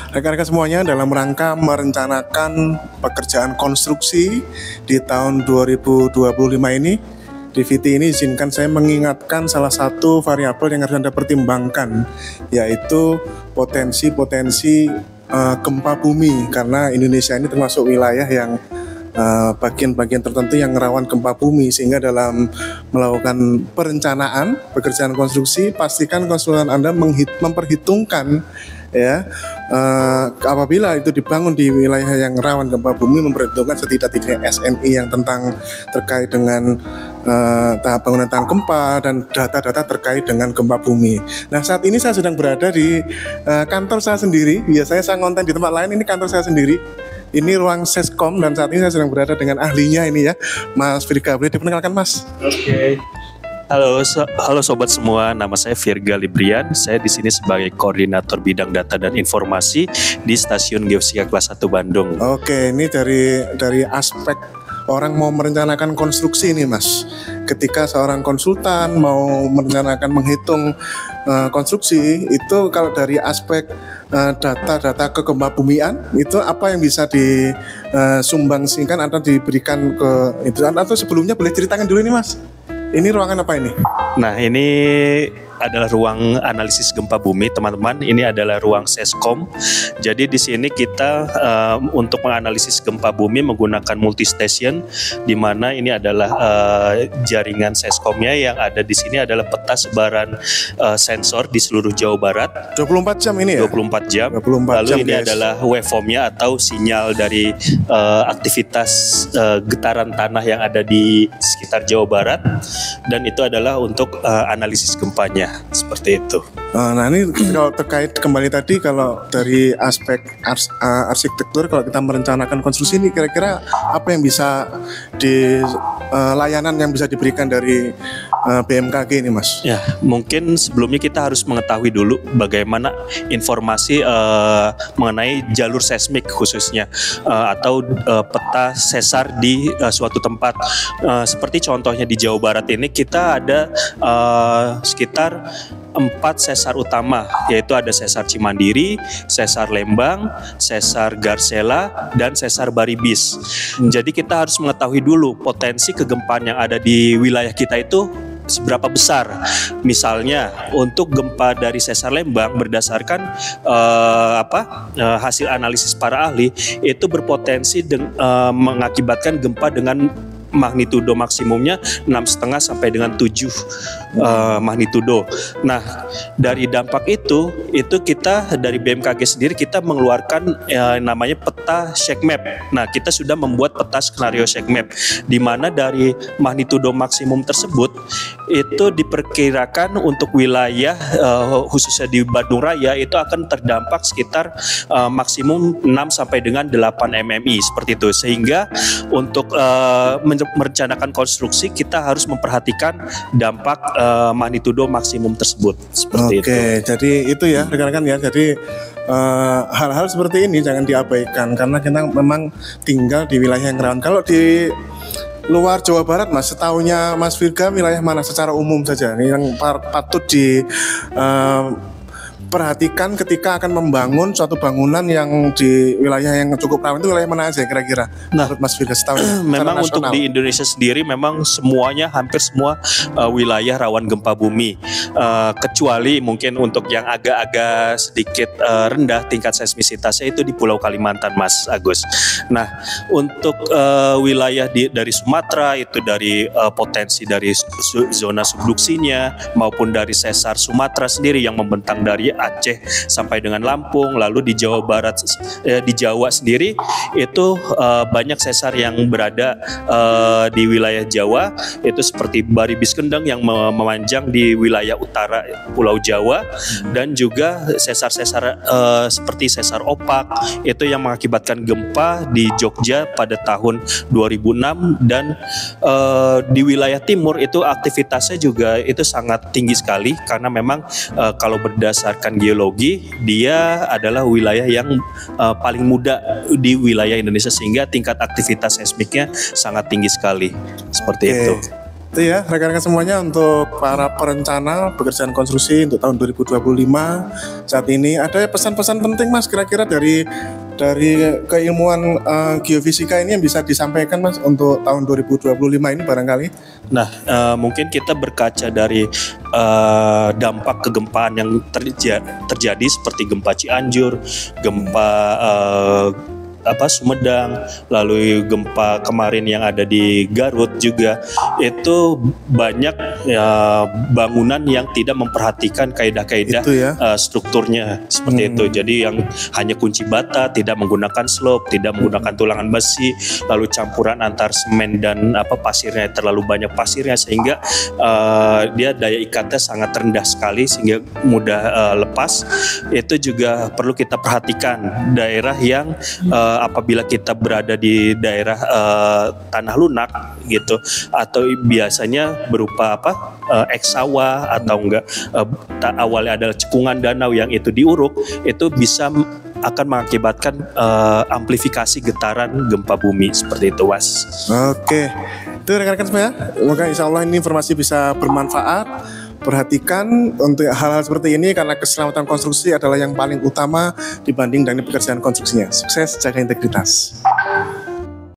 rekan-rekan semuanya, dalam rangka merencanakan pekerjaan konstruksi di tahun 2025 ini, di VT ini izinkan saya mengingatkan salah satu variabel yang harus Anda pertimbangkan, yaitu potensi-potensi gempa bumi, karena Indonesia ini termasuk wilayah yang bagian-bagian tertentu yang rawan gempa bumi, sehingga dalam melakukan perencanaan pekerjaan konstruksi, pastikan konsultan Anda memperhitungkan ya apabila itu dibangun di wilayah yang rawan gempa bumi, memperhitungkan setidak-tidaknya SNI yang terkait dengan tahap bangunan tahan gempa dan data-data terkait dengan gempa bumi. Nah, saat ini saya sedang berada di kantor saya sendiri. Biasanya saya ngonten di tempat lain, ini kantor saya sendiri. Ini ruang Seskom dan saat ini saya sedang berada dengan ahlinya ini ya, Mas Virga. Boleh diperkenalkan, Mas? Oke. Halo sobat semua, nama saya Virga Librian. Saya di sini sebagai koordinator bidang data dan informasi di Stasiun Geofisika Kelas 1 Bandung. Oke, ini dari aspek orang mau merencanakan konstruksi nih, Mas. Ketika seorang konsultan mau merencanakan menghitung konstruksi, itu kalau dari aspek data-data kegempa bumian, itu apa yang bisa disumbangsikan atau diberikan ke itu, atau sebelumnya boleh ceritakan dulu nih, Mas. Ini ruangan apa ini? Nah, ini adalah ruang analisis gempa bumi, teman-teman. Ini adalah ruang Seskom. Jadi di sini kita untuk menganalisis gempa bumi menggunakan multistation, di mana ini adalah jaringan Seskomnya. Yang ada di sini adalah peta sebaran sensor di seluruh Jawa Barat. 24 jam ini ya? 24 jam. 24 Lalu jam, ini guys. adalah waveformnya atau sinyal dari aktivitas getaran tanah yang ada di sekitar Jawa Barat. Dan itu adalah untuk analisis gempanya, seperti itu. Nah, ini kalau terkait kembali tadi, kalau dari aspek arsitektur, kalau kita merencanakan konstruksi ini, kira-kira apa yang bisa layanan yang bisa diberikan dari BMKG ini, Mas? Ya, mungkin sebelumnya kita harus mengetahui dulu bagaimana informasi mengenai jalur seismik khususnya atau peta sesar di suatu tempat. Seperti contohnya di Jawa Barat ini, kita ada sekitar 4 sesar utama, yaitu ada sesar Cimandiri, sesar Lembang, sesar Garsela, dan sesar Baribis. Jadi kita harus mengetahui dulu potensi kegempaan yang ada di wilayah kita itu seberapa besar. Misalnya untuk gempa dari sesar Lembang, berdasarkan hasil analisis para ahli, itu berpotensi mengakibatkan gempa dengan magnitudo maksimumnya 6,5 sampai dengan 7 magnitudo. Nah, dari dampak itu kita dari BMKG sendiri kita mengeluarkan namanya peta shake map. Nah, kita sudah membuat peta skenario shake map, di mana dari magnitudo maksimum tersebut itu diperkirakan untuk wilayah khususnya di Bandung Raya itu akan terdampak sekitar maksimum 6 sampai dengan 8 mmi seperti itu. Sehingga untuk merencanakan konstruksi kita harus memperhatikan dampak magnitudo maksimum tersebut seperti itu. Oke, jadi itu ya rekan-rekan ya. Jadi hal-hal seperti ini jangan diabaikan karena kita memang tinggal di wilayah yang rawan. Kalau di luar Jawa Barat, Mas, setahunya Mas Virga, wilayah mana secara umum saja nih yang patut perhatikan ketika akan membangun suatu bangunan yang di wilayah yang cukup rawan, itu wilayah mana aja kira-kira? Nah, menurut Mas Virga setahu memang untuk di Indonesia sendiri memang hampir semua wilayah rawan gempa bumi, kecuali mungkin untuk yang agak-agak sedikit rendah tingkat seismisitasnya itu di Pulau Kalimantan, Mas Agus. Nah, untuk wilayah dari Sumatera itu dari potensi dari zona subduksinya maupun dari sesar Sumatera sendiri yang membentang dari Aceh sampai dengan Lampung, lalu di Jawa Barat, di Jawa sendiri itu banyak sesar yang berada di wilayah Jawa, itu seperti Baribis Kendeng yang memanjang di wilayah utara Pulau Jawa, dan juga sesar-sesar seperti sesar Opak itu yang mengakibatkan gempa di Jogja pada tahun 2006, dan di wilayah timur itu aktivitasnya juga itu sangat tinggi sekali karena memang kalau berdasarkan geologi dia adalah wilayah yang paling muda di wilayah Indonesia, sehingga tingkat aktivitas seismiknya sangat tinggi sekali seperti itu. Itu ya rekan-rekan semuanya untuk para perencana pekerjaan konstruksi untuk tahun 2025 saat ini. Ada pesan-pesan penting Mas kira-kira dari keilmuan geofisika ini yang bisa disampaikan Mas untuk tahun 2025 ini barangkali? Nah, mungkin kita berkaca dari dampak kegempaan yang terjadi seperti gempa Cianjur, gempa Sumedang, lalu gempa kemarin yang ada di Garut juga, itu banyak bangunan yang tidak memperhatikan kaidah-kaidah strukturnya seperti itu. Jadi yang hanya kunci bata, tidak menggunakan slope, tidak menggunakan tulangan besi, lalu campuran antar semen dan pasirnya, terlalu banyak pasirnya sehingga dia daya ikatnya sangat rendah sekali sehingga mudah lepas. Itu juga perlu kita perhatikan daerah yang apabila kita berada di daerah tanah lunak gitu, atau biasanya berupa eks sawah atau enggak awalnya adalah cekungan danau yang itu diuruk, itu bisa akan mengakibatkan amplifikasi getaran gempa bumi seperti itu, Was. Oke, itu rekan-rekan semua. Semoga insya Allah ini informasi bisa bermanfaat. Perhatikan untuk hal-hal seperti ini karena keselamatan konstruksi adalah yang paling utama dibanding dengan pekerjaan konstruksinya. Sukses, jaga integritas.